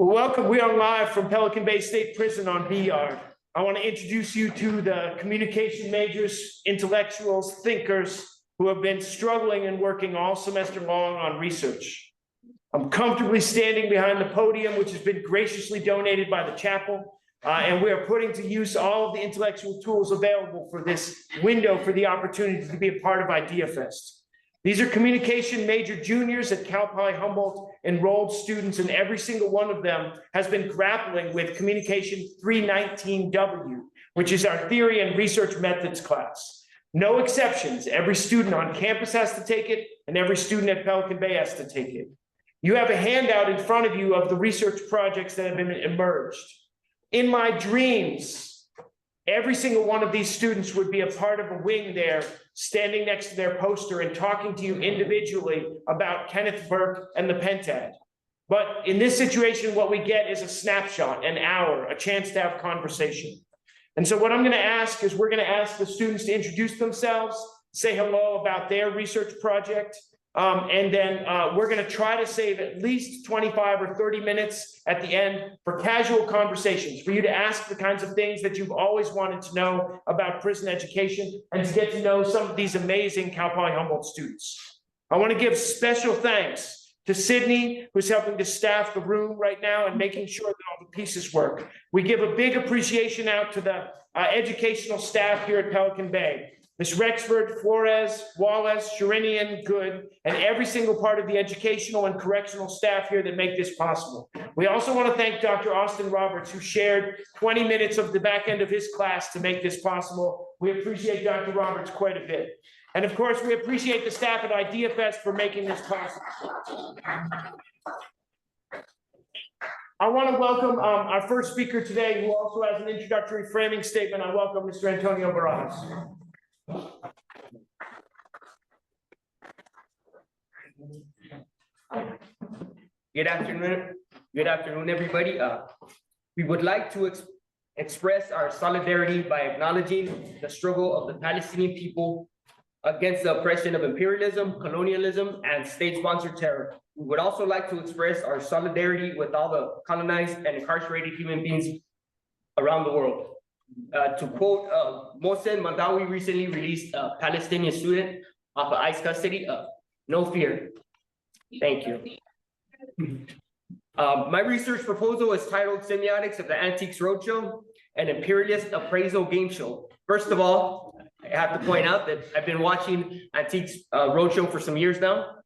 Well, welcome. We are live from Pelican Bay State Prison on B-Yard. I want to introduce you to the communication majors, intellectuals, thinkers who have been struggling and working all semester long on research. I'm comfortably standing behind the podium, which has been graciously donated by the chapel, and we are putting to use all of the intellectual tools available for this window for the opportunity to be a part of Ideafest. These are communication major juniors at Cal Poly Humboldt, enrolled students, and every single one of them has been grappling with Communication 319W, which is our theory and research methods class. No exceptions. Every student on campus has to take it, and every student at Pelican Bay has to take it. You have a handout in front of you of the research projects that have been emerged. In my dreams, every single one of these students would be a part of a wing there, standing next to their poster and talking to you individually about Kenneth Burke and the Pentad. But in this situation, what we get is a snapshot, an hour, a chance to have conversation. And so what I'm going to ask is we're going to ask the students to introduce themselves, say hello about their research project, and then we're going to try to save at least 25 or 30 minutes at the end for casual conversations, for you to ask the kinds of things that you've always wanted to know about prison education and to get to know some of these amazing Cal Poly Humboldt students. I want to give special thanks to Sydney, who's helping to staff the room right now and making sure that all the pieces work. We give a big appreciation out to the educational staff here at Pelican Bay. Ms. Rexford, Flores, Wallace, Sherinian, Good, and every single part of the educational and correctional staff here that make this possible. We also want to thank Dr. Austin Roberts, who shared 20 minutes of the back end of his class to make this possible. We appreciate Dr. Roberts quite a bit. And of course, we appreciate the staff at Ideafest for making this possible. I want to welcome our first speaker today, who also has an introductory framing statement. I welcome Mr. Antonio Barajas. Good afternoon, everybody. We would like to express our solidarity by acknowledging the struggle of the Palestinian people against the oppression of imperialism, colonialism, and state-sponsored terror. We would also like to express our solidarity with all the colonized and incarcerated human beings around the world. To quote, Mohsen Mandawi recently released a Palestinian student off of ICE custody. No fear. Thank you. My research proposal is titled Semiotics of the Antiques Roadshow, an imperialist appraisal game show. First of all, I have to point out that I've been watching Antiques Roadshow for some years now.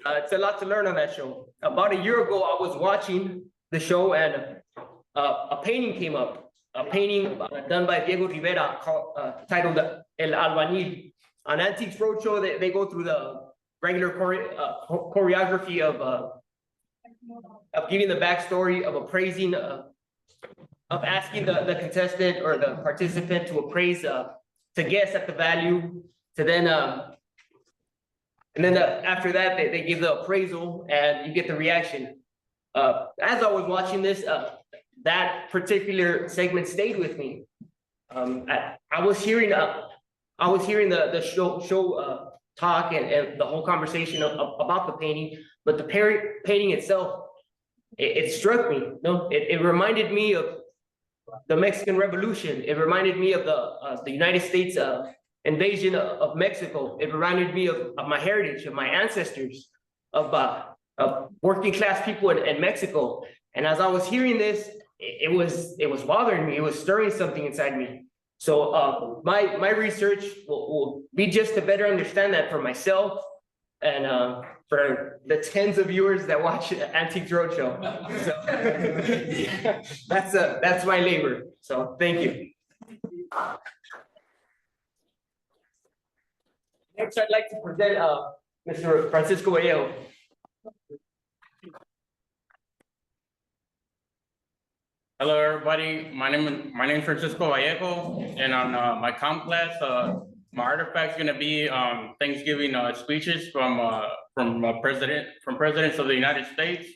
It's a lot to learn on that show. About a year ago, I was watching the show and a painting came up. A painting done by Diego Rivera titled El Albañil. On Antiques Roadshow, they go through the regular choreography of giving the backstory, of appraising, of asking the contestant or the participant to appraise, to guess at the value, to then, and then after that, they give the appraisal and you get the reaction. As I was watching this, that particular segment stayed with me. I was hearing the show talk and the whole conversation about the painting, but the painting itself, it struck me. No, it reminded me of the Mexican Revolution. It reminded me of the United States invasion of Mexico. It reminded me of my heritage, of my ancestors, of working class people in Mexico. And as I was hearing this, it was bothering me. It was stirring something inside me. So my research will be just to better understand that for myself and for the tens of viewers that watch Antiques Roadshow. So that's my labor. So thank you. Next, I'd like to present Mr. Francisco Vallejo. Hello, everybody. My name is Francisco Vallejo, and on my comp class, my artifact is going to be Thanksgiving speeches from presidents of the United States.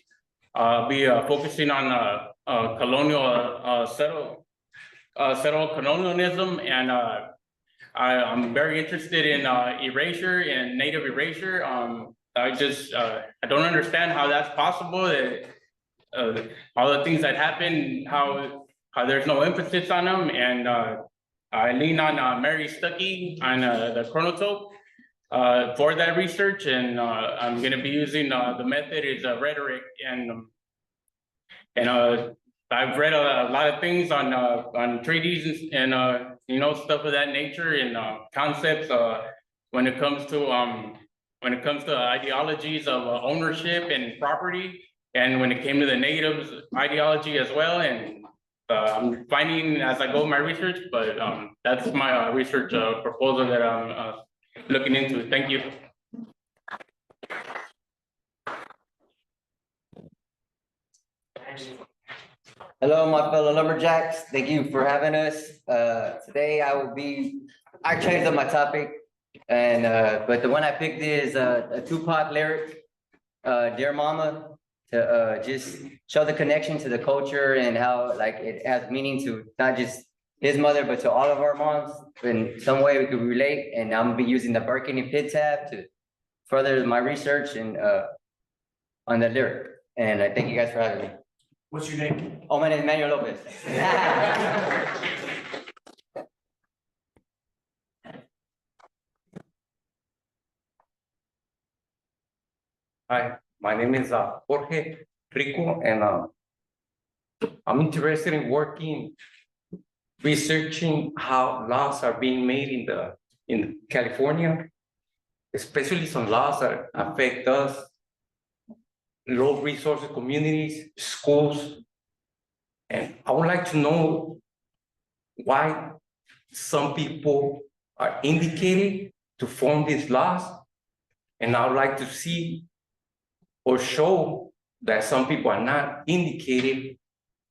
I'll be focusing on colonial settled colonialism, and I'm very interested in erasure and native erasure. I don't understand how that's possible. all the things that happen, how there's no emphasis on them, and I lean on Mary Stuckey on the chronotope for that research, and I'm going to be using the method is rhetoric, and I've read a lot of things on treaties and you know, stuff of that nature, and concepts when it comes to ideologies of ownership and property, and when it came to the natives ideology as well. And I'm finding as I go my research, but that's my research proposal that I'm looking into. Thank you. Hello, my fellow lumberjacks. Thank you for having us. Today I changed up my topic, and but the one I picked is a Tupac lyric, Dear Mama, to just show the connection to the culture and how like it has meaning to not just his mother, but to all of our moms. In some way we could relate, and I'm gonna be using the Barking Pit tab to further my research and on that lyric. And I thank you guys for having me. What's your name? Oh, my name is Manuel Lopez. Hi, my name is Jorge Rico, and I'm interested in researching how laws are being made in California, especially some laws that affect us, low resources communities, schools. And I would like to know why some people are indicated to form these laws. And I would like to see or show that some people are not indicated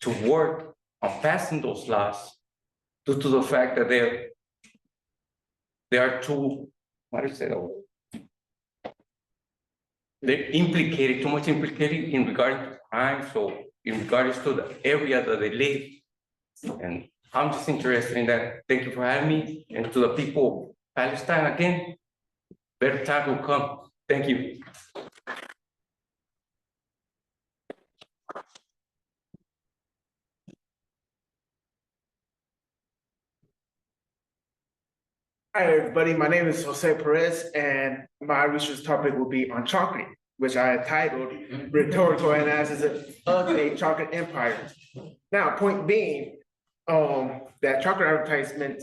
to work on passing those laws due to the fact that they are too, what is it? They're implicated, too much implicated in regard to crime, so in regards to the area that they live. And I'm just interested in that. Thank you for having me. And to the people of Palestine again, better time will come. Thank you. Hi, everybody. My name is Jose Perez, and my research topic will be on chocolate, which I have titled Rhetorical Analysis of a Chocolate Empire. Now, point being, that chocolate advertisement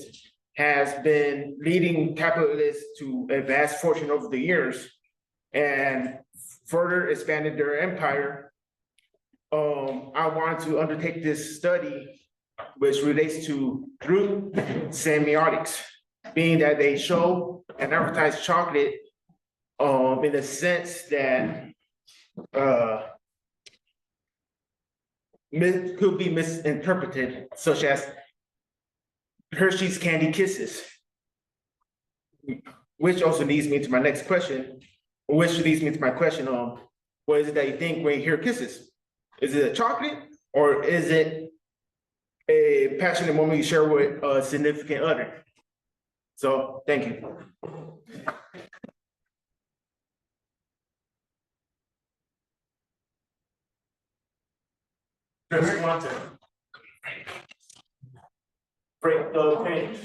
has been leading capitalists to a vast fortune over the years and further expanded their empire. I wanted to undertake this study, which relates to group semiotics, being that they show and advertise chocolate in the sense that could be misinterpreted, such as Hershey's Candy Kisses, which also leads me to my next question, what is it that you think when you hear kisses? Is it a chocolate, or is it a passionate moment you share with a significant other? So, thank you. Chris, you want to break the page,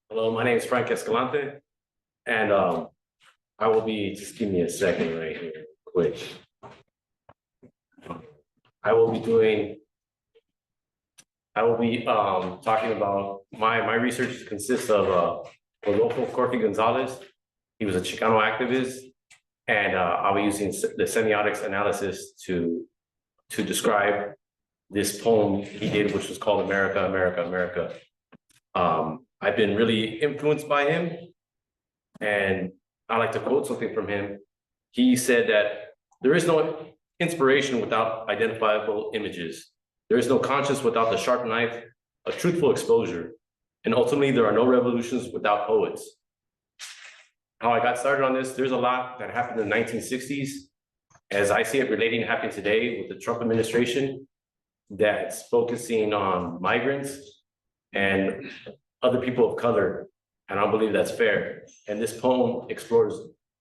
Hello, my name is Frank Escalante, and I will be, just give me a second right here, quick. I will be talking about, my research consists of Rodolfo Corti Gonzalez. He was a Chicano activist, and I'll be using the semiotics analysis to describe this poem he did, which was called America, America, America. I've been really influenced by him, and I like to quote something from him. He said that there is no inspiration without identifiable images. There is no conscience without the sharp knife, a truthful exposure, and ultimately there are no revolutions without poets. How I got started on this, there's a lot that happened in the 1960s, as I see it relating to happening today with the Trump administration, that's focusing on migrants and other people of color, and I don't believe that's fair. And this poem explores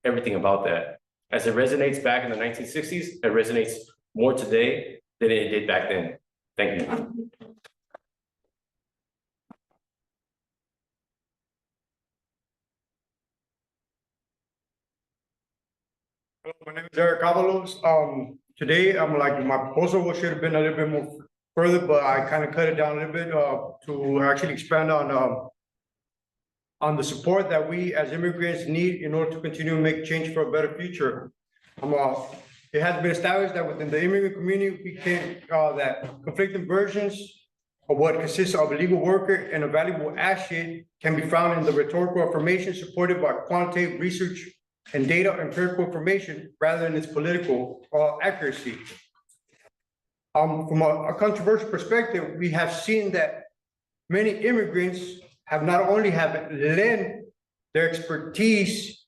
everything about that. As it resonates back in the 1960s, it resonates more today than it did back then. Thank you. My name is Eric Avalos. Today, I'm like, my proposal should have been a little bit more further, but I kind of cut it down a little bit, to actually expand on the support that we as immigrants need in order to continue to make change for a better future. It has been established that within the immigrant community, we can, that conflicting versions of what consists of a legal worker and a valuable asset can be found in the rhetorical affirmation supported by quantitative research and data empirical information rather than its political accuracy. From a controversial perspective, we have seen that many immigrants have not only have lent their expertise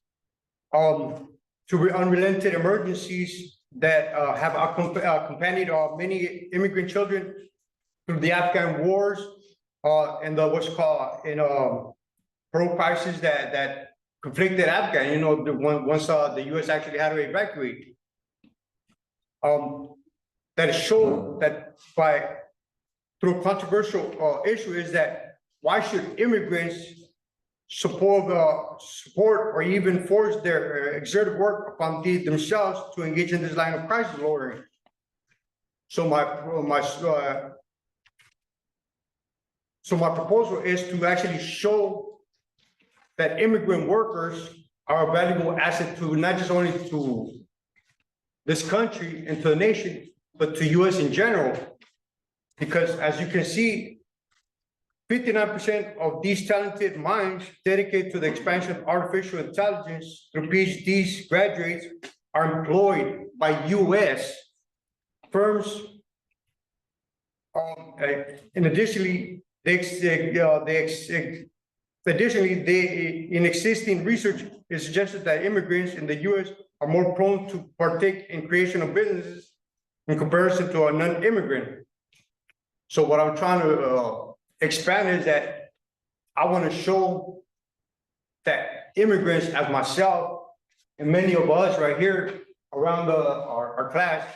to unrelented emergencies that have accompanied many immigrant children through the Afghan wars and the what's called pearl crisis that conflicted Afghan, you know, once the US actually had to evacuate. That show that through a controversial issue is that why should immigrants support or even force their exerted work upon themselves to engage in this line of crisis lowering? So my proposal is to actually show that immigrant workers are a valuable asset to not just only to this country and to the nation, but to US in general. Because as you can see, 59% of these talented minds dedicated to the expansion of artificial intelligence through PhDs graduates are employed by US firms. And additionally, in existing research, it suggested that immigrants in the US are more prone to partake in creation of businesses in comparison to a non-immigrant. So what I'm trying to expand is that I want to show that immigrants as myself and many of us right here around our class,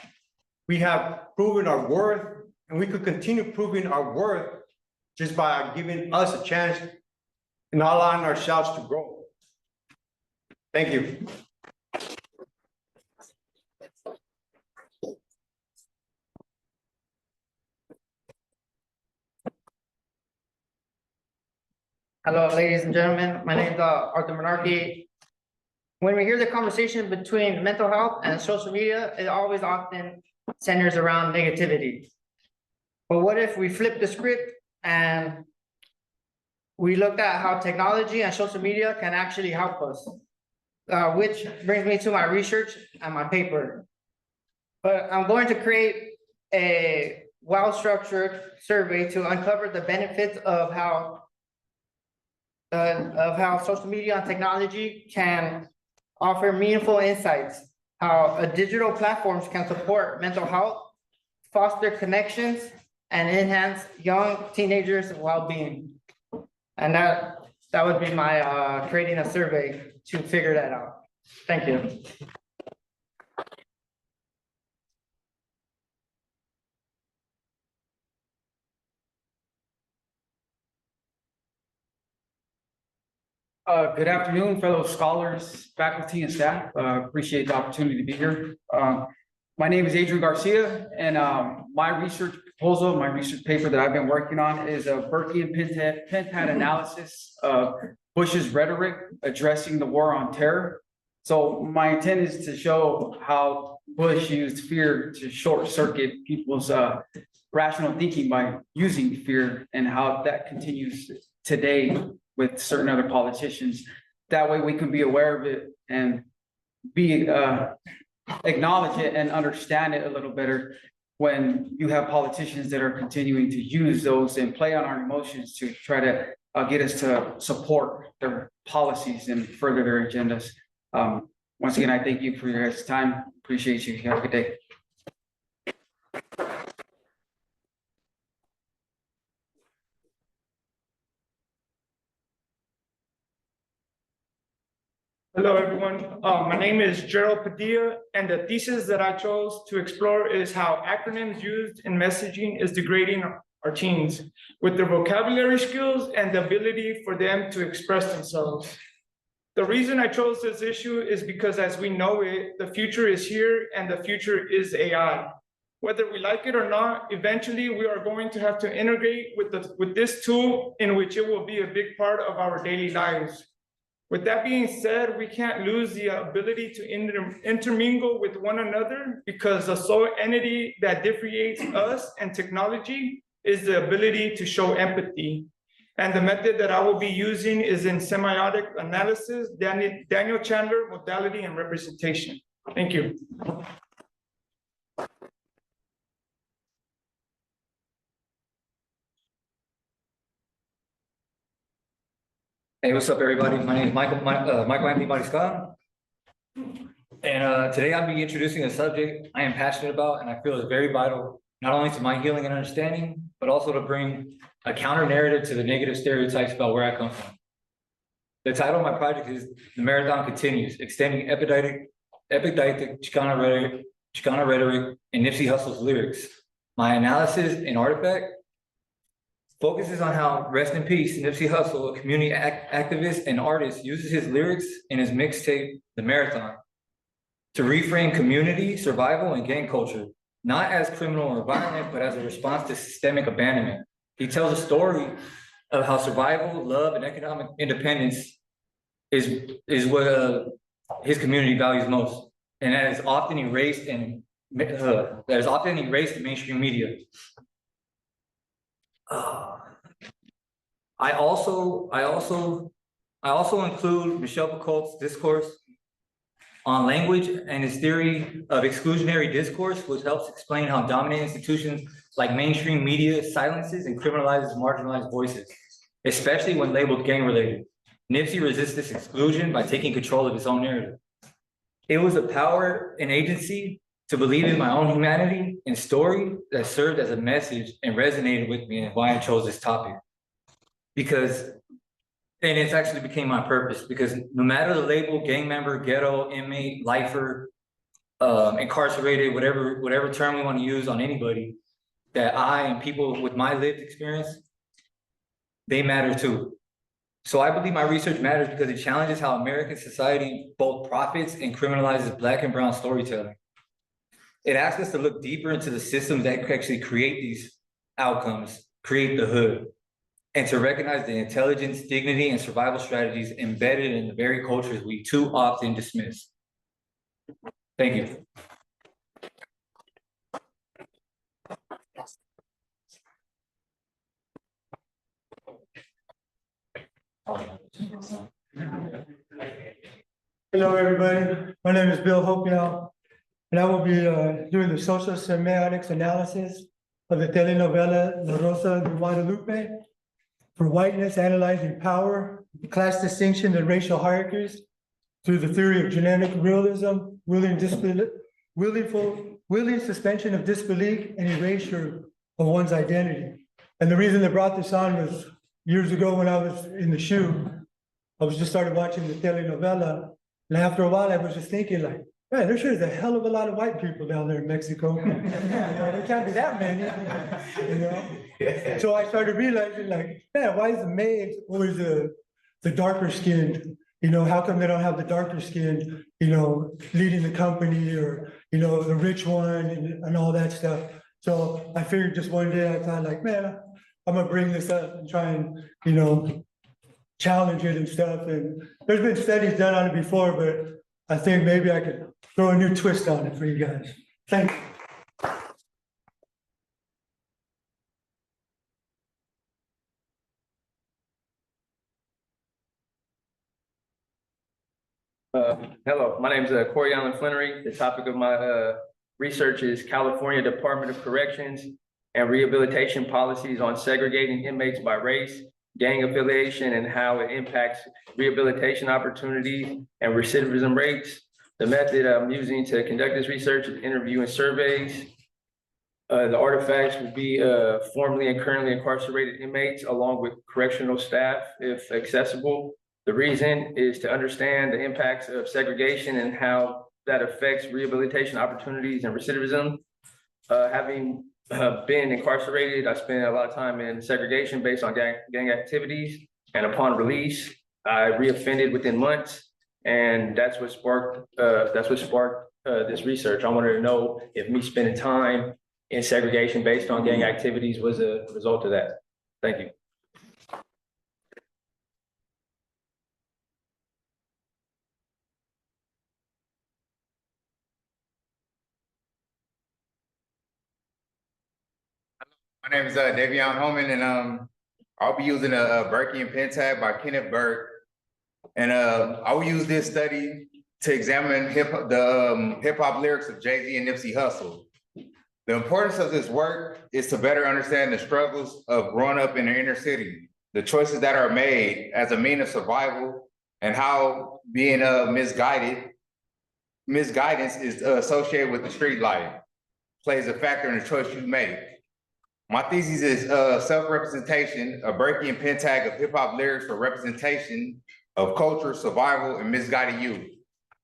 we have proven our worth, and we could continue proving our worth just by giving us a chance and allowing ourselves to grow. Thank you. Hello, ladies and gentlemen. My name is Arthur Menarche. When we hear the conversation between mental health and social media, it always often centers around negativity. But what if we flip the script and we looked at how technology and social media can actually help us? Which brings me to my research and my paper. But I'm going to create a well-structured survey to uncover the benefits of how social media and technology can offer meaningful insights, how digital platforms can support mental health, foster connections, and enhance young teenagers' well-being. And that would be my creating a survey to figure that out. Thank you. Good afternoon, fellow scholars, faculty, and staff. Appreciate the opportunity to be here. My name is Adrian Garcia, and my research proposal, my research paper that I've been working on is a Burkean pen-pad analysis of Bush's rhetoric addressing the war on terror. So my intent is to show how Bush used fear to short circuit people's rational thinking by using fear, and how that continues today with certain other politicians. That way we can be aware of it and be acknowledge it and understand it a little better when you have politicians that are continuing to use those and play on our emotions to try to get us to support their policies and further their agendas. Once again, I thank you for your guys' time. Appreciate you. Have a good day. Hello, everyone. My name is Gerald Padilla, and the thesis that I chose to explore is how acronyms used in messaging is degrading our teens with their vocabulary skills and the ability for them to express themselves. The reason I chose this issue is because as we know it, the future is here and the future is AI. Whether we like it or not, eventually we are going to have to integrate with this tool in which it will be a big part of our daily lives. With that being said, we can't lose the ability to intermingle with one another because the sole entity that differentiates us and technology is the ability to show empathy. And the method that I will be using is in semiotic analysis, Daniel Chandler, modality and representation. Thank you. Hey, what's up, everybody? My name is Michael Anthony Mariscal. And today I'll be introducing a subject I am passionate about and I feel is very vital, not only to my healing and understanding, but also to bring a counter narrative to the negative stereotypes about where I come from. The title of my project is The Marathon Continues, Extending Epidictic Chicana Rhetoric and Nipsey Hussle's Lyrics. My analysis and artifact focuses on how, rest in peace, Nipsey Hussle, a community activist and artist, uses his lyrics in his mixtape, The Marathon, to reframe community, survival, and gang culture, not as criminal or violent, but as a response to systemic abandonment. He tells a story of how survival, love, and economic independence is what his community values most, and that is often erased in mainstream media. I also include Michel Foucault's discourse on language and his theory of exclusionary discourse, which helps explain how dominant institutions like mainstream media silences and criminalizes marginalized voices, especially when labeled gang-related. Nipsey resists this exclusion by taking control of his own narrative. It was a power and agency to believe in my own humanity and story that served as a message and resonated with me and why I chose this topic. And it's actually became my purpose, because no matter the label, gang member, ghetto, inmate, lifer, incarcerated, whatever term we want to use on anybody, that I and people with my lived experience, they matter too. So I believe my research matters because it challenges how American society both profits and criminalizes Black and brown storytelling. It asks us to look deeper into the systems that actually create these outcomes, create the hood, and to recognize the intelligence, dignity, and survival strategies embedded in the very cultures we too often dismiss. Thank you. Hello, everybody. My name is Bill Hopial, and I will be doing the social semiotics analysis of the telenovela La Rosa de Guadalupe for whiteness analyzing power, class distinction, and racial hierarchies through the theory of genetic realism, willing suspension of disbelief, and erasure of one's identity. And the reason they brought this on was years ago when I was in the SHU, I was just started watching the telenovela, and after a while I was just thinking like, man, there sure is a hell of a lot of white people down there in Mexico. There can't be that many, you know? So I started realizing like, man, why is the maids always the darker skinned? You know, how come they don't have the darker skinned, you know, leading the company, or, you know, the rich one and all that stuff. So I figured just one day I thought like, man, I'm gonna bring this up and try and, you know, challenge it and stuff. And there's been studies done on it before, but I think maybe I could throw a new twist on it for you guys. Thank you. Hello, my name is Corey Allen Flannery. The topic of my research is California Department of Corrections and Rehabilitation Policies on Segregating Inmates by Race, Gang Affiliation, and how it impacts rehabilitation opportunities and recidivism rates. The method I'm using to conduct this research is interviewing surveys. The artifacts will be formerly and currently incarcerated inmates along with correctional staff if accessible. The reason is to understand the impacts of segregation and how that affects rehabilitation opportunities and recidivism. Having been incarcerated, I spent a lot of time in segregation based on gang activities. And upon release, I reoffended within months. And that's what sparked this research. I wanted to know if me spending time in segregation based on gang activities was a result of that. Thank you. My name is Davion Holman, and I'll be using a Berkey and pen tab by Kenneth Burke. And I will use this study to examine hip hop lyrics of Jay-Z and Nipsey Hussle. The importance of this work is to better understand the struggles of growing up in the inner city, the choices that are made as a means of survival, and how being misguidance is associated with the street life, plays a factor in the choice you make. My thesis is self-representation, a Berkey and pen tag of hip hop lyrics for representation of culture, survival, and misguided youth.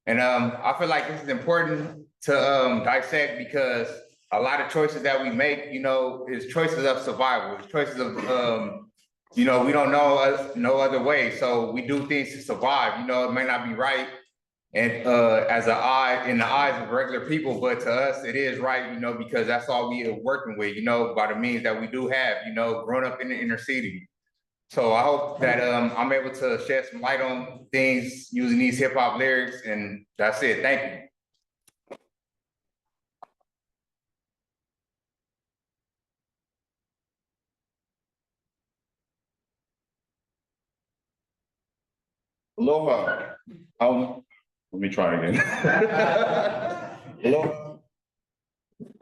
And I feel like this is important to dissect because a lot of choices that we make, is choices of survival. It's choices of, we don't know no other way. So we do things to survive. It may not be right, and in the eyes of regular people, but to us it is right, because that's all we are working with, by the means that we do have, growing up in the inner city. So I hope that I'm able to shed some light on things using these hip hop lyrics, and that's it. Thank you. Aloha. Let me try again. Aloha.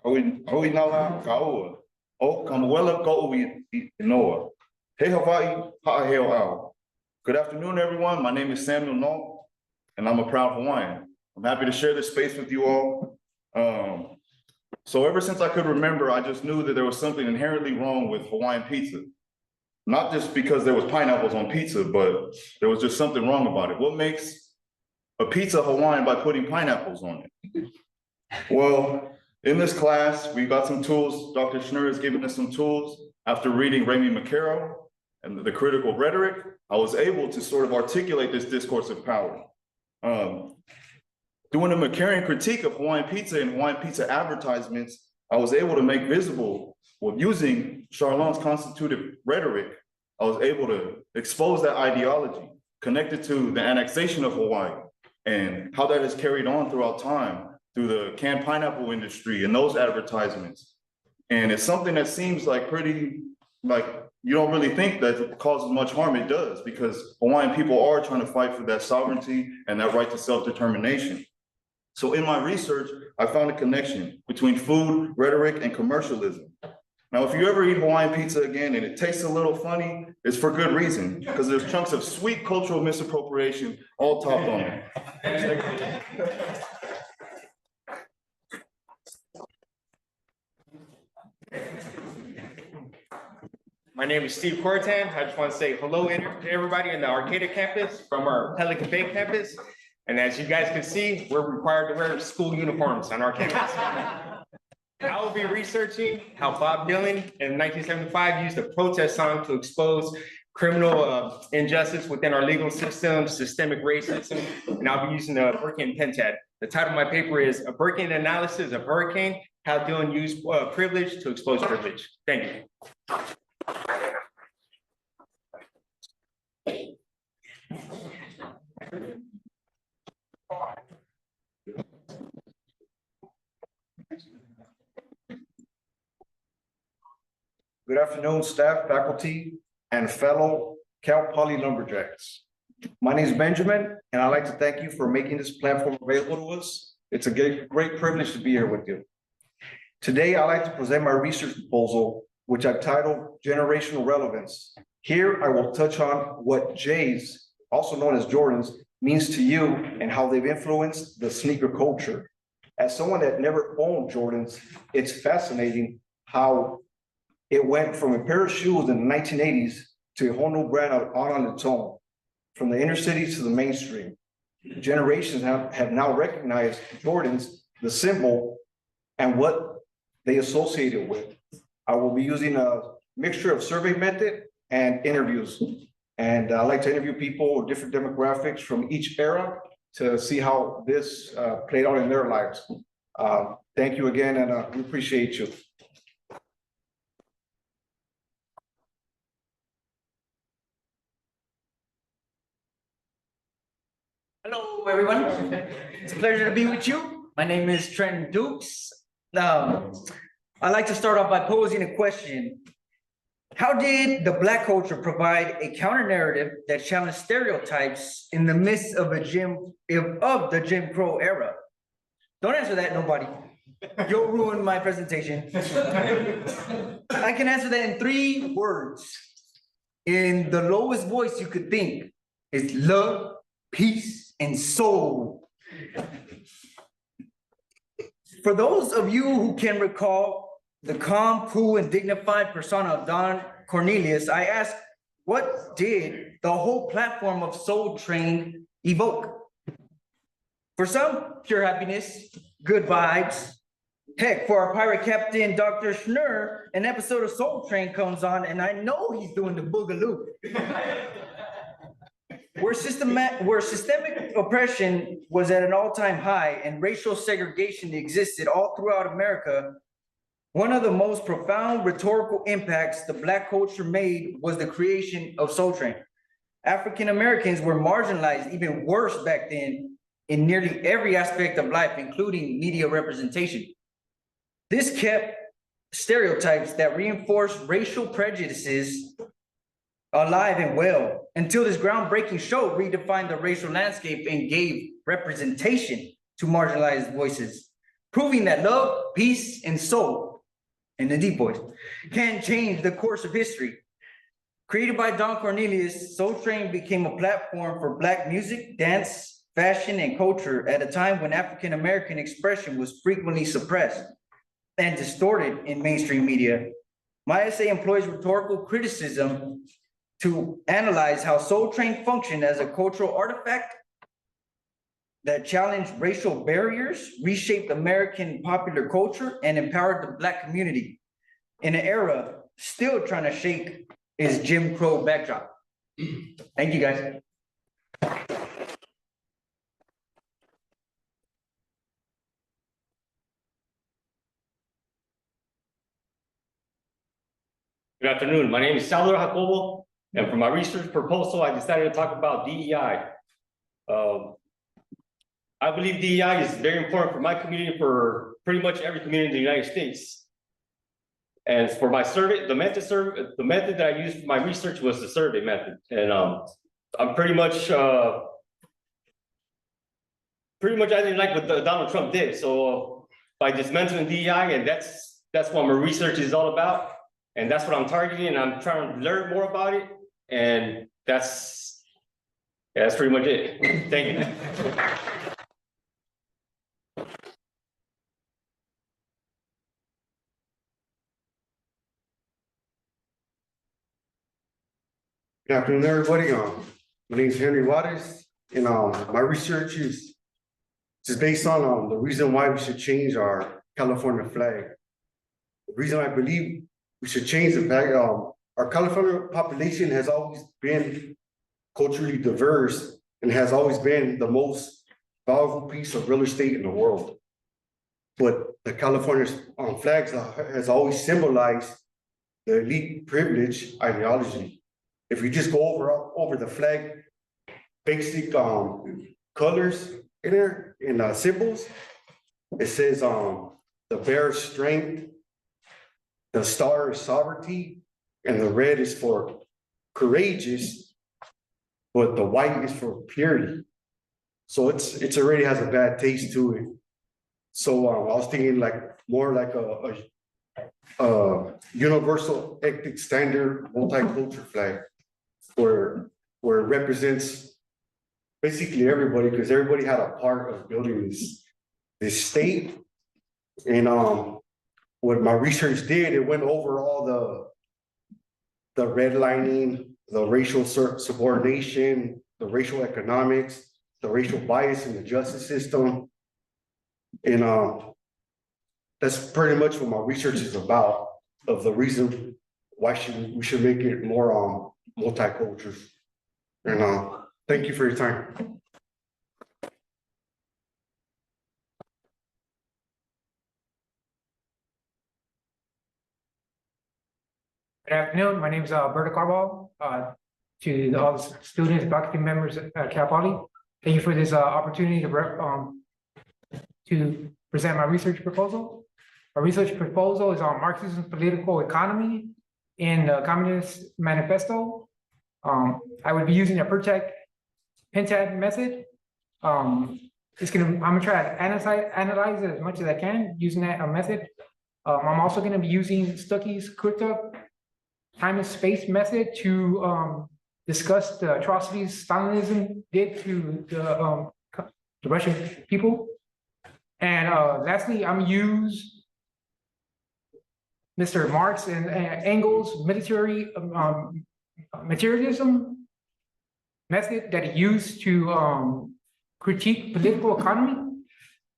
Aui nala kaua. O kamuela ko'ui inoa. He Hawaii, ha'aheo au. Good afternoon, everyone. My name is Samuel Nault, and I'm a proud Hawaiian. I'm happy to share this space with you all. So ever since I could remember, I just knew that there was something inherently wrong with Hawaiian pizza. Not just because there was pineapples on pizza, but there was just something wrong about it. What makes a pizza Hawaiian by putting pineapples on it? Well, in this class, we got some tools. Dr. Schnur has given us some tools. After reading Raymond McCarroll and the critical rhetoric, I was able to sort of articulate this discourse of power. Doing a McCarran critique of Hawaiian pizza and Hawaiian pizza advertisements, I was able to make visible, using Charlon's constitutive rhetoric, I was able to expose that ideology connected to the annexation of Hawaii and how that has carried on throughout time through the canned pineapple industry and those advertisements. And it's something that seems like you don't really think that it causes much harm. It does, because Hawaiian people are trying to fight for that sovereignty and that right to self-determination. So in my research, I found a connection between food, rhetoric, and commercialism. Now, if you ever eat Hawaiian pizza again and it tastes a little funny, it's for good reason, because there's chunks of sweet cultural misappropriation all topped on it. My name is Steve Cortan. I just want to say hello to everybody in the Arcata campus from our Pelican Bay campus. And as you guys can see, we're required to wear school uniforms on our campus. I will be researching how Bob Dylan in 1975 used a protest song to expose criminal injustice within our legal system, systemic racism, and I'll be using a Berkey pen tab. The title of my paper is A Berkey Analysis of Hurricane, How Dylan Used Privilege to Expose Privilege. Thank you. Good afternoon, staff, faculty, and fellow Cal Poly lumberjacks. My name is Benjamin, and I'd like to thank you for making this platform available to us. It's a great privilege to be here with you. Today, I'd like to present my research proposal, which I've titled Generational Relevance. Here, I will touch on what J's, also known as Jordans, means to you and how they've influenced the sneaker culture. As someone that never owned Jordans, it's fascinating how it went from a pair of shoes in the 1980s to a whole new brand on its own. from the inner city to the mainstream. Generations have now recognized Jordans, the symbol, and what they associate it with. I will be using a mixture of survey method and interviews. And I like to interview people with different demographics from each era to see how this played out in their lives. Thank you again, and we appreciate you. Hello, everyone. It's a pleasure to be with you. My name is Trent Dukes. I'd like to start off by posing a question. How did the Black culture provide a counter narrative that challenged stereotypes in the midst of the Jim Crow era? Don't answer that, nobody. You'll ruin my presentation. I can answer that in 3 words. In the lowest voice you could think is love, peace, and soul. For those of you who can recall the calm, cool, and dignified persona of Don Cornelius, I ask, what did the whole platform of Soul Train evoke? For some, pure happiness, good vibes. Heck, for our pirate captain, Dr. Schnurr, an episode of Soul Train comes on, and I know he's doing the boogaloo. Where systemic oppression was at an all-time high and racial segregation existed all throughout America, one of the most profound rhetorical impacts the Black culture made was the creation of Soul Train. African Americans were marginalized even worse back then in nearly every aspect of life, including media representation. This kept stereotypes that reinforced racial prejudices alive and well, until this groundbreaking show redefined the racial landscape and gave representation to marginalized voices, proving that love, peace, and soul, in the deep voice, can change the course of history. Created by Don Cornelius, Soul Train became a platform for Black music, dance, fashion, and culture at a time when African American expression was frequently suppressed and distorted in mainstream media. My essay employs rhetorical criticism to analyze how Soul Train functioned as a cultural artifact that challenged racial barriers, reshaped American popular culture, and empowered the Black community in an era still trying to shake its Jim Crow backdrop. Thank you, guys. Good afternoon. My name is Salvador Jacobo, and for my research proposal, I decided to talk about DEI. I believe DEI is very important for my community, for pretty much every community in the United States. And for my survey, the method that I used for my research was the survey method. And I'm pretty much I didn't like what Donald Trump did. So by dismantling DEI, and that's what my research is all about. And that's what I'm targeting, and I'm trying to learn more about it. And that's pretty much it. Thank you. Good afternoon, everybody. My name is Henry Waters, and my research is just based on the reason why we should change our California flag. The reason I believe we should change the flag, our California population has always been culturally diverse and has always been the most valuable piece of real estate in the world. But the California flags has always symbolized the elite privilege ideology. If you just go over the flag, basic colors in there, in symbols, it says the bear is strength, the star is sovereignty, and the red is for courageous, but the white is for purity. So it's already has a bad taste to it. So I was thinking more like a universal ethnic standard multicultural flag, where it represents basically everybody, because everybody had a part of building this state. And what my research did, it went over all the redlining, the racial subordination, the racial economics, the racial bias in the justice system. And that's pretty much what my research is about, of the reason why we should make it more multicultural. And thank you for your time. Good afternoon. My name is Berta Carball. To all the students, faculty members at Cal Poly, thank you for this opportunity to present my research proposal. My research proposal is on Marxism political economy in the Communist Manifesto. I would be using a pentad method. I'm gonna try to analyze it as much as I can using that method. I'm also gonna be using Stuckey's Kurta time and space method to discuss the atrocities Stalinism did to the Russian people. And lastly, I'm use Mr. Marx and Engels' military materialism method that he used to critique political economy.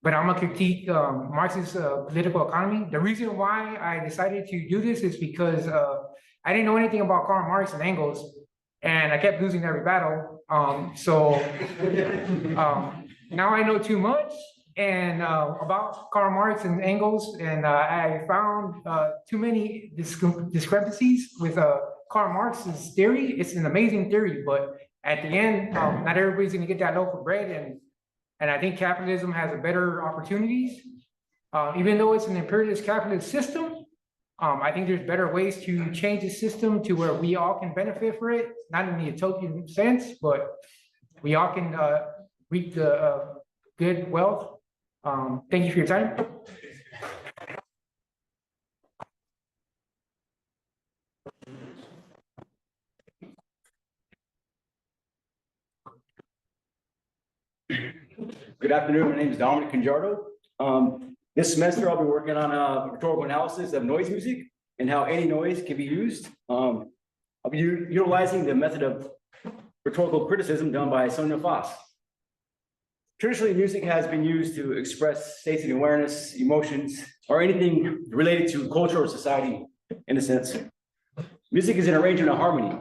But I'm gonna critique Marx's political economy. The reason why I decided to do this is because I didn't know anything about Karl Marx and Engels, and I kept losing every battle. Now I know too much and about Karl Marx and Engels, and I found too many discrepancies with Karl Marx's theory. It's an amazing theory, but at the end, not everybody's gonna get that loaf of bread, and I think capitalism has a better opportunities. Even though it's an imperialist capitalist system, I think there's better ways to change the system to where we all can benefit for it, not in the utopian sense, but we all can reap the good wealth. Thank you for your time. Good afternoon. My name is Dominic Conjardo. This semester, I'll be working on a rhetorical analysis of noise music and how any noise can be used. I'll be utilizing the method of rhetorical criticism done by Sonia Foss. Traditionally, music has been used to express states of awareness, emotions, or anything related to culture or society, in a sense. Music is an arrangement of harmony.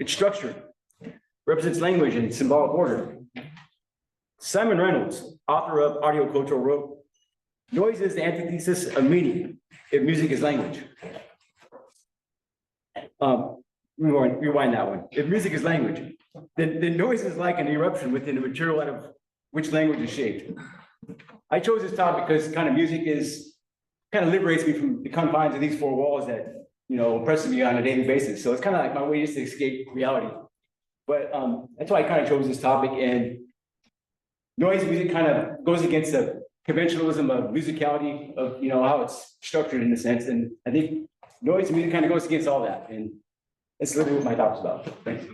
It's structured, represents language and symbolic order. Simon Reynolds, author of Audio Culture, wrote, "Noise is the antithesis of meaning if music is language." Rewind that one. If music is language, then noise is like an eruption within the material out of which language is shaped. I chose this topic because kind of music kind of liberates me from the confines of these four walls that, oppress me on a daily basis. So it's kind of like my way just to escape reality. But that's why I kind of chose this topic. And noise music kind of goes against the conventionalism of musicality of, how it's structured in a sense. And I think noise music kind of goes against all that. And that's literally what my talk's about. Thanks.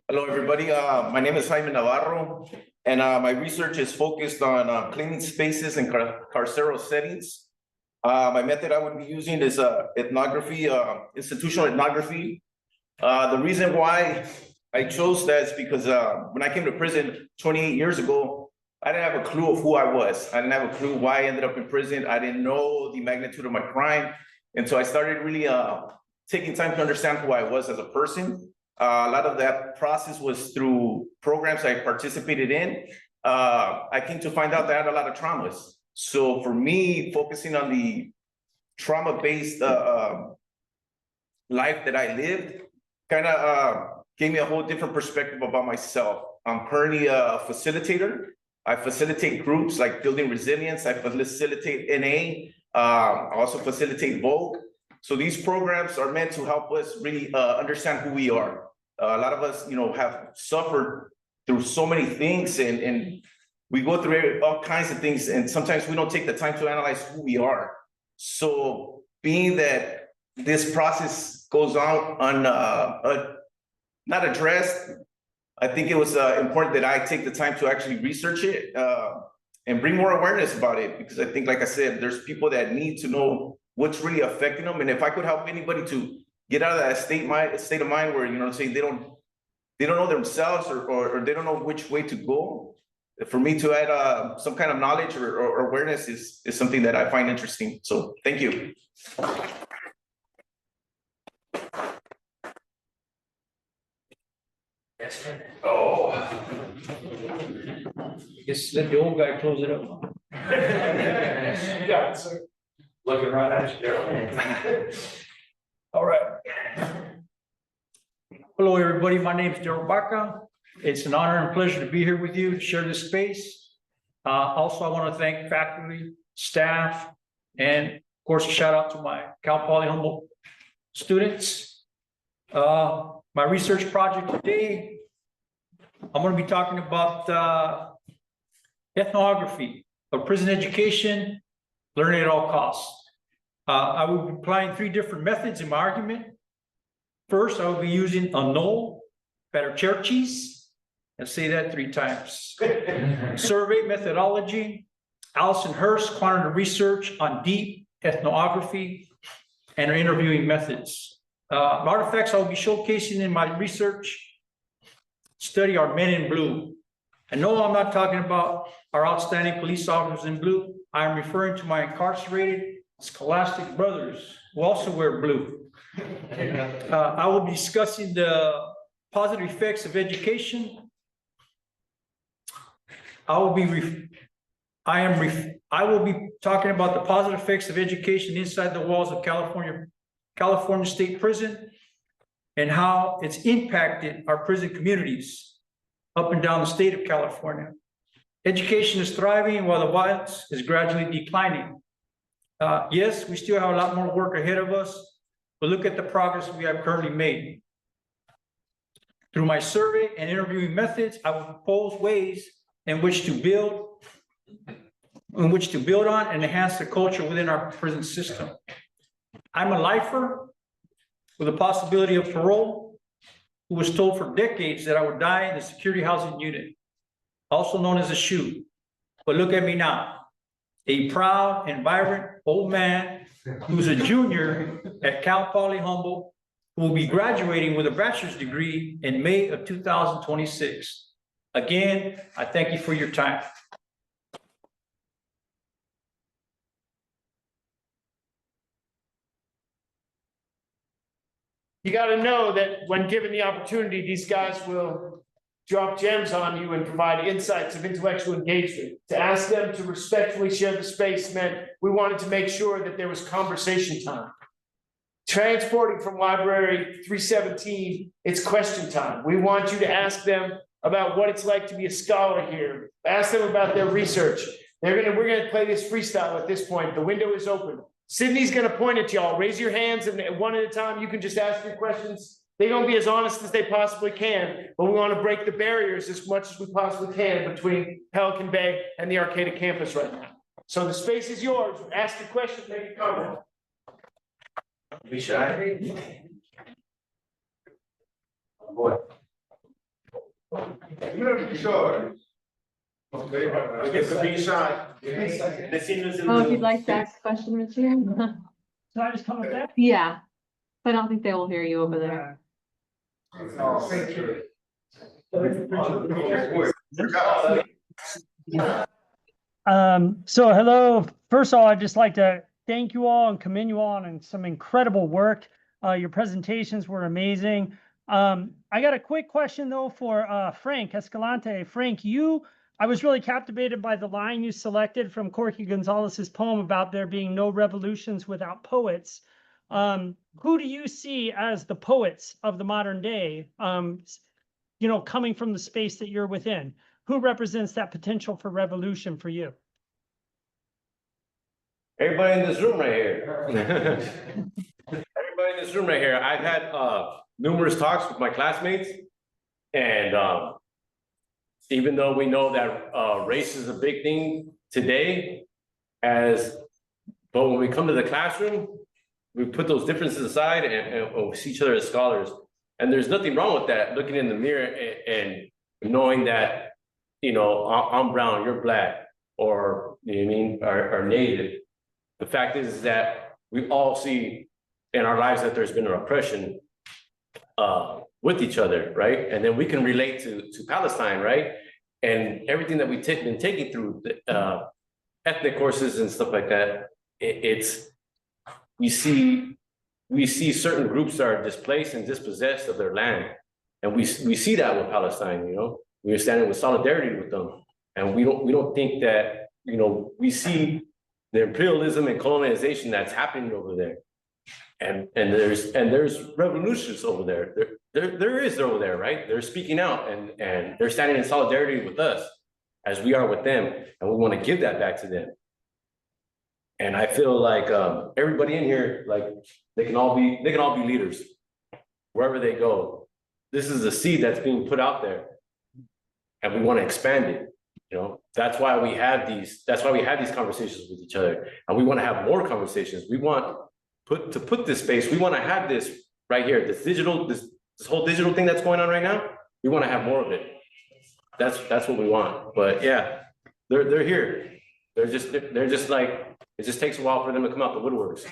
Hello, everybody. My name is Jaime Navarro, and my research is focused on cleaning spaces in carceral settings. My method I would be using is ethnography, institutional ethnography. The reason why I chose that is because when I came to prison 28 years ago, I didn't have a clue of who I was. I didn't have a clue why I ended up in prison. I didn't know the magnitude of my crime. And so I started really taking time to understand who I was as a person. A lot of that process was through programs I participated in. I came to find out that I had a lot of traumas. So for me, focusing on the trauma-based life that I lived kind of gave me a whole different perspective about myself. I'm currently a facilitator. I facilitate groups like Building Resilience. I facilitate NA. I also facilitate Vogue. So these programs are meant to help us really understand who we are. A lot of us, have suffered through so many things, and we go through all kinds of things, and sometimes we don't take the time to analyze who we are. So being that this process goes on not addressed, I think it was important that I take the time to actually research it and bring more awareness about it, because I think, like I said, there's people that need to know what's really affecting them. And if I could help anybody to get out of that state of mind where, you know what I'm saying, they don't know themselves or they don't know which way to go. For me to add some kind of knowledge or awareness is something that I find interesting. So thank you. Oh. Just let the old guy close it up. Yeah, sir. Looking right at you there. All right. Hello, everybody. My name is Daryl Baca. It's an honor and pleasure to be here with you to share this space. Also, I want to thank faculty, staff, and of course, a shout out to my Cal Poly Humboldt students. My research project today, I'm going to be talking about ethnography of prison education, learning at all costs. I will be applying 3 different methods in my argument. First, I will be using a null, Patercherchis. I'll say that 3 times. Survey methodology, Allison Hurst, quantitative research on deep ethnography, and interviewing methods. Artifacts I'll be showcasing in my research study are men in blue. And no, I'm not talking about our outstanding police officers in blue. I'm referring to my incarcerated scholastic brothers who also wear blue. I will be discussing the positive effects of education. I will be talking about the positive effects of education inside the walls of California State Prison and how it's impacted our prison communities up and down the state of California. Education is thriving while the violence is gradually declining. Yes, we still have a lot more work ahead of us, but look at the progress we have currently made. Through my survey and interviewing methods, I will propose ways in which to build on and enhance the culture within our prison system. I'm a lifer with the possibility of parole, who was told for decades that I would die in the security housing unit, also known as a SHU. But look at me now, a proud and vibrant old man who's a junior at Cal Poly Humboldt, who will be graduating with a bachelor's degree in May of 2026. Again, I thank you for your time. You got to know that when given the opportunity, these guys will drop gems on you and provide insights of intellectual engagement. To ask them to respectfully share the space meant we wanted to make sure that there was conversation time. Transporting from library 317, it's question time. We want you to ask them about what it's like to be a scholar here. Ask them about their research. We're gonna play this freestyle at this point. The window is open. Sydney's gonna point at y'all. Raise your hands, and one at a time, you can just ask your questions. They're gonna be as honest as they possibly can, but we want to break the barriers as much as we possibly can between Pelican Bay and the Arcata campus right now. So the space is yours. Ask a question, make a comment. Be shy. Oh boy. You don't be sure. Okay, I guess I'm being shy. Oh, if you'd like to ask a question, Richard. So I just come with that? Yeah, I don't think they will hear you over there. So hello. First of all, I'd just like to thank you all and commend you all on some incredible work. Your presentations were amazing. I got a quick question though for Frank Escalante. Frank, I was really captivated by the line you selected from Corky Gonzalez's poem about there being no revolutions without poets. Who do you see as the poets of the modern day, coming from the space that you're within? Who represents that potential for revolution for you? Everybody in this room right here. Everybody in this room right here. I've had numerous talks with my classmates, and even though we know that race is a big thing today, but when we come to the classroom, we put those differences aside and we see each other as scholars. And there's nothing wrong with that, looking in the mirror and knowing that, I'm brown, you're black, or, you know what I mean, are native. The fact is that we all see in our lives that there's been an oppression with each other, right? And then we can relate to Palestine, right? And everything that we've been taking through ethnic courses and stuff like that, we see certain groups that are displaced and dispossessed of their land. And we see that with Palestine, you know, we're standing with solidarity with them. And we don't think that, you know, we see the imperialism and colonization that's happening over there. And there's revolutions over there. There is over there, right? They're speaking out and they're standing in solidarity with us as we are with them. And we want to give that back to them. And I feel like everybody in here, like they can all be leaders wherever they go. This is a seed that's being put out there, and we want to expand it. You know, that's why we have these conversations with each other, and we want to have more conversations. We want to put this space. We want to have this right here, this whole digital thing that's going on right now. We want to have more of it. That's what we want. But yeah, they're here. They're just like, it just takes a while for them to come out the woodworks.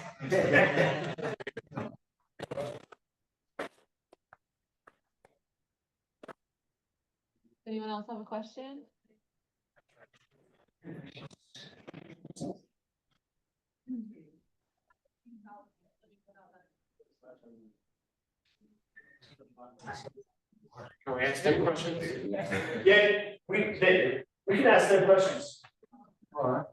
Anyone else have a question? Can we ask them questions? Yeah, we can ask them questions. All right.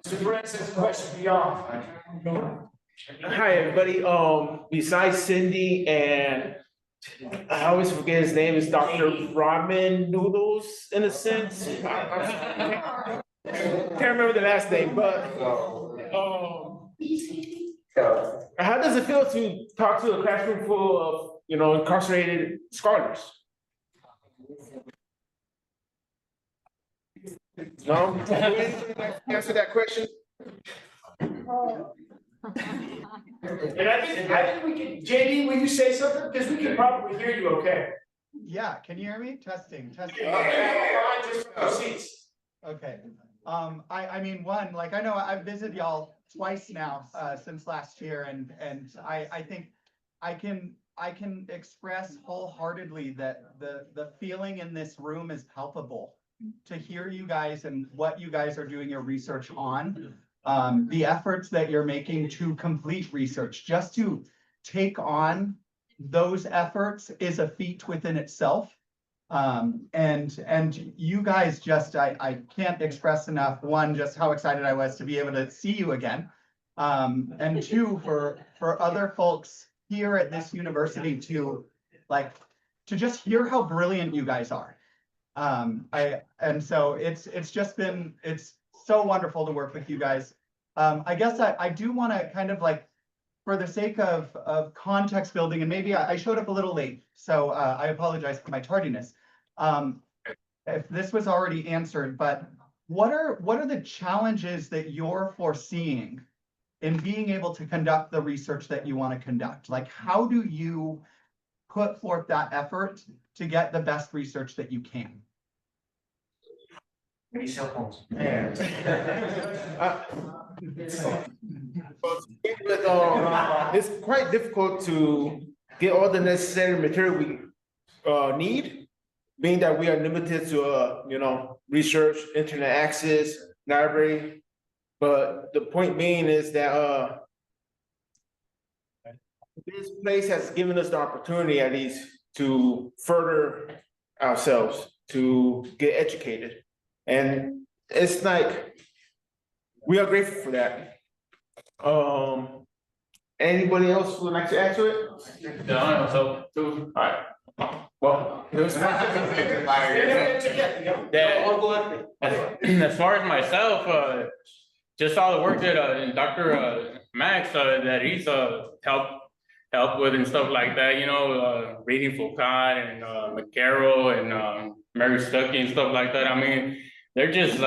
Superintendent says question beyond. Hi, everybody. Besides Cindy and I always forget his name, is Dr. Ramen Noodles in a sense. Can't remember the last name, but how does it feel to talk to a classroom full of, you know, incarcerated scholars? No? Answer that question. And I think we can, JD, will you say something? Because we can probably hear you okay. Yeah, can you hear me? Testing. Just proceeds. Okay. I mean, one, like, I know I've visited y'all twice now, since last year, and I think I can express wholeheartedly that the feeling in this room is palpable. To hear you guys and what you guys are doing your research on, the efforts that you're making to complete research, just to take on those efforts is a feat within itself. And you guys just, I can't express enough, one, just how excited I was to be able to see you again. And two, for other folks here at this university to just hear how brilliant you guys are. And so it's just been, it's so wonderful to work with you guys. I guess I do want to kind of like, for the sake of context building, and maybe I showed up a little late, so I apologize for my tardiness. If this was already answered, but what are the challenges that you're foreseeing in being able to conduct the research that you want to conduct? Like, how do you put forth that effort to get the best research that you can? Many cell phones. It's quite difficult to get all the necessary material we need, being that we are limited to you know, research, internet access, library. But the point being is that this place has given us the opportunity, at least, to further ourselves, to get educated. And it's like, we are grateful for that. Anybody else would like to add to it? No, so, all right. Well, as far as myself, just all the work that Dr. Max that he's helped with and stuff like that, you know, reading Foucault and McCarroll and Mary Stuckey and stuff like that. I mean, they're just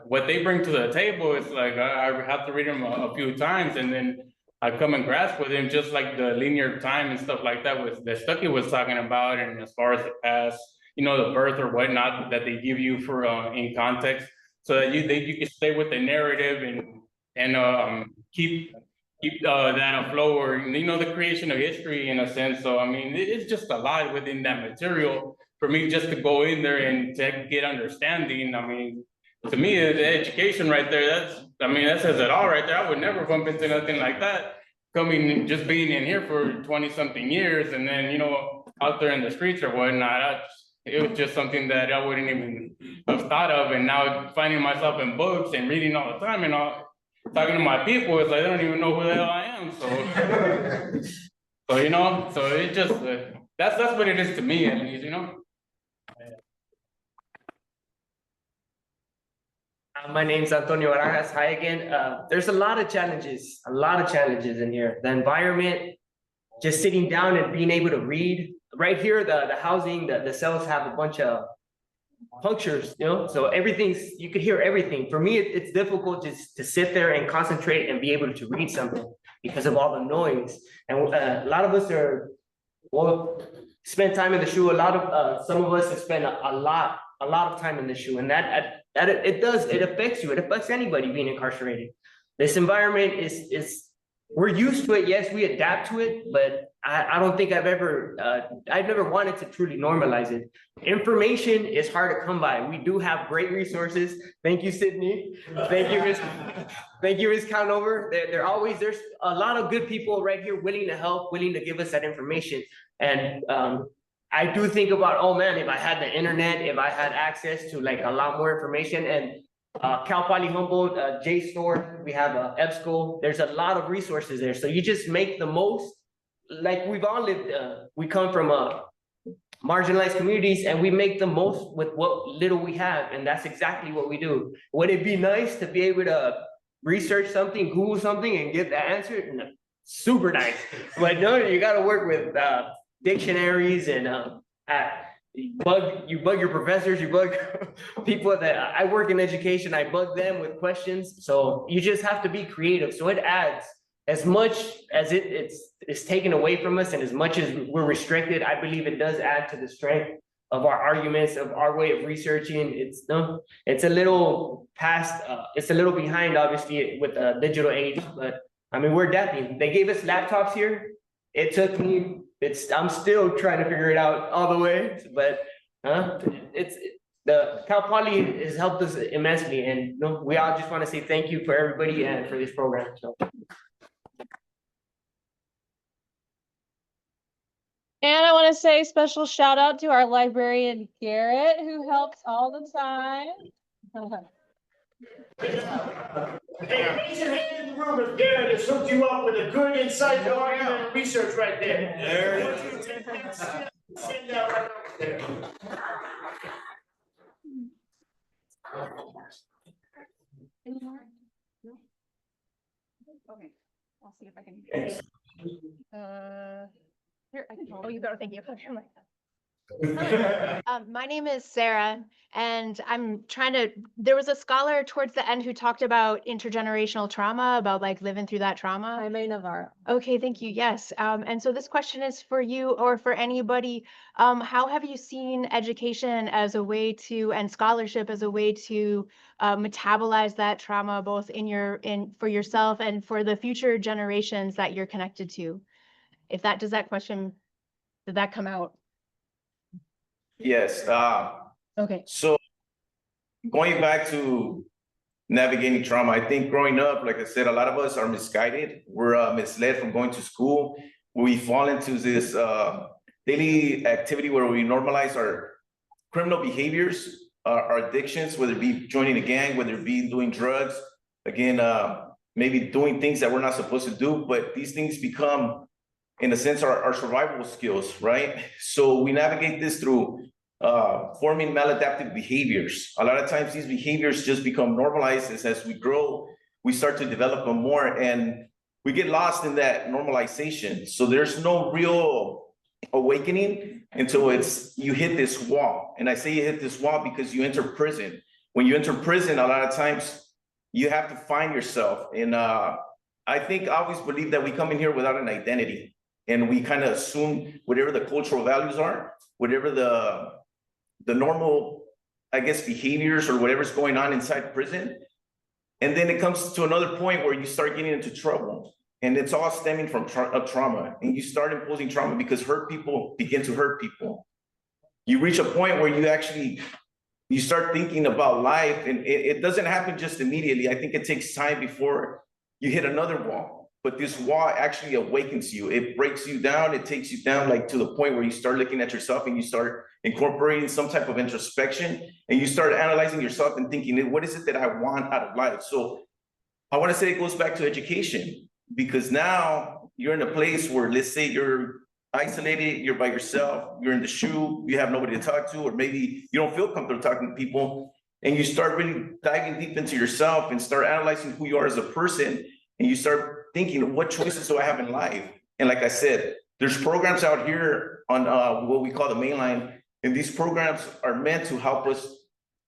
what they bring to the table. It's like I have to read them a few times, and then I come and grasp with him, just like the linear time and stuff like that was that Stuckey was talking about, and as far as the past, you know, the birth or whatnot that they give you for in context, so that you can stay with the narrative and keep that afloat, or you know, the creation of history in a sense. So I mean, it's just a lot within that material for me just to go in there and to get understanding. I mean, to me, the education right there, I mean, that says it all right there. I would never bump into nothing like that. Coming, just being in here for 20-something years, and then, you know, out there in the streets or whatnot, it was just something that I wouldn't even have thought of. And now finding myself in books and reading all the time and talking to my people, it's like, I don't even know who the hell I am. So you know, so it just, that's what it is to me, at least, you know? My name's Antonio Barajas. Hi again. There's a lot of challenges in here. The environment, just sitting down and being able to read. Right here, the housing, the cells have a bunch of punctures, you know, so you could hear everything. For me, it's difficult just to sit there and concentrate and be able to read something because of all the noise. And a lot of us spend time in the shoe. Some of us have spent a lot of time in the shoe, and that it affects you. It affects anybody being incarcerated. This environment is we're used to it. Yes, we adapt to it, but I don't think I've never wanted to truly normalize it. Information is hard to come by. We do have great resources. Thank you, Sydney. Thank you, Ms. Conover. There's a lot of good people right here willing to help, willing to give us that information. And I do think about, oh man, if I had the internet, if I had access to like a lot more information, and Cal Poly Humboldt, JSTOR, we have EBSCO, there's a lot of resources there. So you just make the most, like we've all lived, we come from marginalized communities, and we make the most with what little we have. And that's exactly what we do. Would it be nice to be able to research something, Google something and get the answer? No, super nice. But no, you got to work with dictionaries and you bug your professors, you bug people that I work in education, I bug them with questions. So you just have to be creative. So it adds, as much as it's taken away from us and as much as we're restricted, I believe it does add to the strength of our arguments, of our way of researching. It's a little past, it's a little behind, obviously, with the digital age, but I mean, we're adapting. They gave us laptops here. It took me, I'm still trying to figure it out all the way, but the Cal Poly has helped us immensely, and we all just want to say thank you for everybody and for this program. So. And I want to say special shout out to our librarian Garrett, who helps all the time. Hey, raise your hand in the room if Garrett has hooked you up with a good insightful argument and research right there. There it is. Send that right over there. Any more? No? Okay, I'll see if I can. Here, oh, you go. Thank you. My name is Sarah, and there was a scholar towards the end who talked about intergenerational trauma, about like living through that trauma. I may Navarro. Okay, thank you. Yes. And so this question is for you or for anybody. How have you seen education as a way to, and scholarship as a way to metabolize that trauma, both for yourself and for the future generations that you're connected to? Did that come out? Yes. Okay. So going back to navigating trauma, I think growing up, like I said, a lot of us are misguided. We're misled from going to school. We fall into this daily activity where we normalize our criminal behaviors, our addictions, whether it be joining a gang, whether it be doing drugs, again, maybe doing things that we're not supposed to do, but these things become, in a sense, our survival skills, right? So we navigate this through forming maladaptive behaviors. A lot of times these behaviors just become normalized as we grow, we start to develop them more, and we get lost in that normalization. So there's no real awakening until you hit this wall. And I say you hit this wall because you enter prison. When you enter prison, a lot of times you have to find yourself. And I think I always believe that we come in here without an identity. And we kind of assume whatever the cultural values are, whatever the normal, I guess, behaviors or whatever's going on inside prison. And then it comes to another point where you start getting into trouble. And it's all stemming from trauma. And you start imposing trauma because hurt people begin to hurt people. You reach a point where you start thinking about life, and it doesn't happen just immediately. I think it takes time before you hit another wall. But this wall actually awakens you. It breaks you down. It takes you down like to the point where you start looking at yourself and you start incorporating some type of introspection, and you start analyzing yourself and thinking, what is it that I want out of life? So I want to say it goes back to education, because now you're in a place where, let's say you're isolated, you're by yourself, you're in the shoe, you have nobody to talk to, or maybe you don't feel comfortable talking to people, and you start really diving deep into yourself and start analyzing who you are as a person, and you start thinking, what choices do I have in life? And like I said, there's programs out here on what we call the mainline, and these programs are meant to help us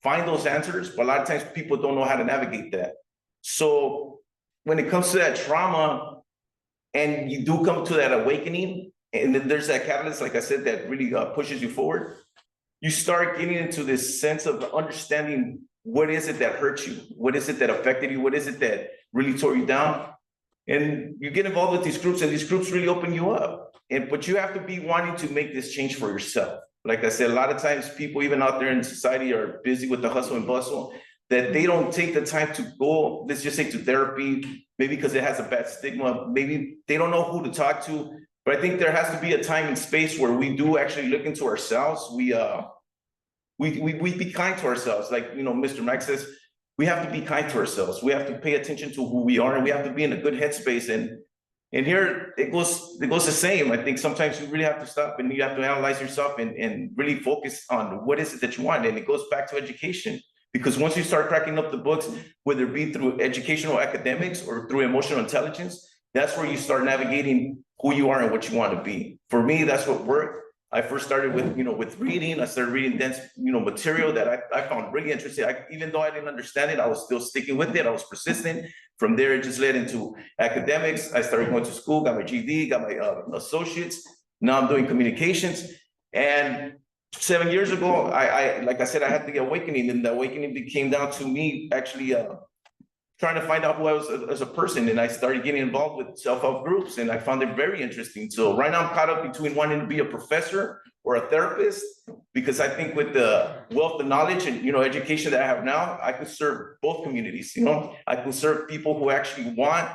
find those answers, but a lot of times people don't know how to navigate that. So when it comes to that trauma, and you do come to that awakening, and then there's that catalyst, like I said, that really pushes you forward, you start getting into this sense of understanding what is it that hurt you? What is it that affected you? What is it that really tore you down? And you get involved with these groups, and these groups really open you up. But you have to be wanting to make this change for yourself. Like I said, a lot of times people even out there in society are busy with the hustle and bustle, that they don't take the time to go, let's just say, to therapy, maybe because it has a bad stigma, maybe they don't know who to talk to. But I think there has to be a time and space where we do actually look into ourselves. We be kind to ourselves. Like, Mr. Max says, we have to be kind to ourselves. We have to pay attention to who we are, and we have to be in a good headspace. And here it goes the same. I think sometimes you really have to stop and you have to analyze yourself and really focus on what is it that you want. And it goes back to education, because once you start cracking up the books, whether it be through educational academics or through emotional intelligence, that's where you start navigating who you are and what you want to be. For me, that's what worked. I first started with reading. I started reading dense, material that I found really interesting. Even though I didn't understand it, I was still sticking with it. I was persistent. From there, it just led into academics. I started going to school, got my GED, got my associates. Now I'm doing communications. And 7 years ago, I like I said, I had the awakening, and the awakening came down to me actually trying to find out who I was as a person. And I started getting involved with self-help groups, and I found it very interesting. So right now I'm caught up between wanting to be a professor or a therapist, because I think with the wealth of knowledge and, education that I have now, I could serve both communities. I could serve people who actually want,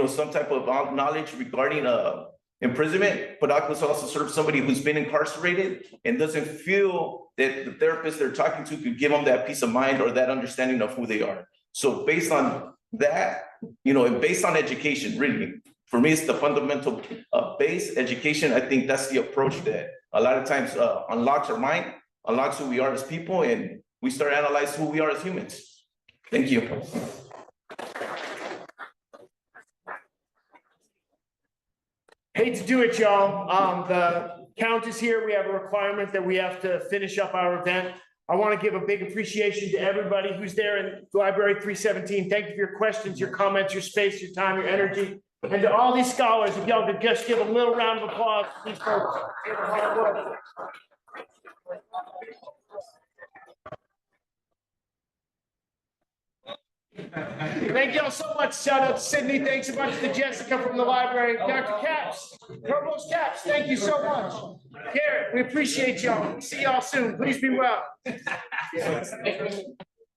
some type of knowledge regarding imprisonment, but I could also serve somebody who's been incarcerated and doesn't feel that the therapist they're talking to could give them that peace of mind or that understanding of who they are. So based on that, and based on education, really, for me, it's the fundamental base education. I think that's the approach that a lot of times unlocks our mind, unlocks who we are as people, and we start analyzing who we are as humans. Thank you. Hate to do it, y'all. The count is here. We have a requirement that we have to finish up our event. I want to give a big appreciation to everybody who's there in Library 317. Thank you for your questions, your comments, your space, your time, your energy. And to all these scholars, if y'all could just give a little round of applause, please, folks. Thank y'all so much. Shout out to Sydney. Thanks a bunch to Jessica from the library. Dr. Capps, Provost Capps, thank you so much. Garrett, we appreciate y'all. See y'all soon. Please be well.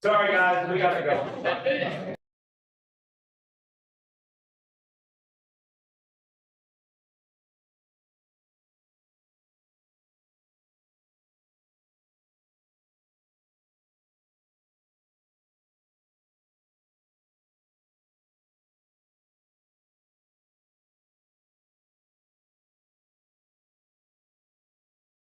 Sorry, guys, we gotta go.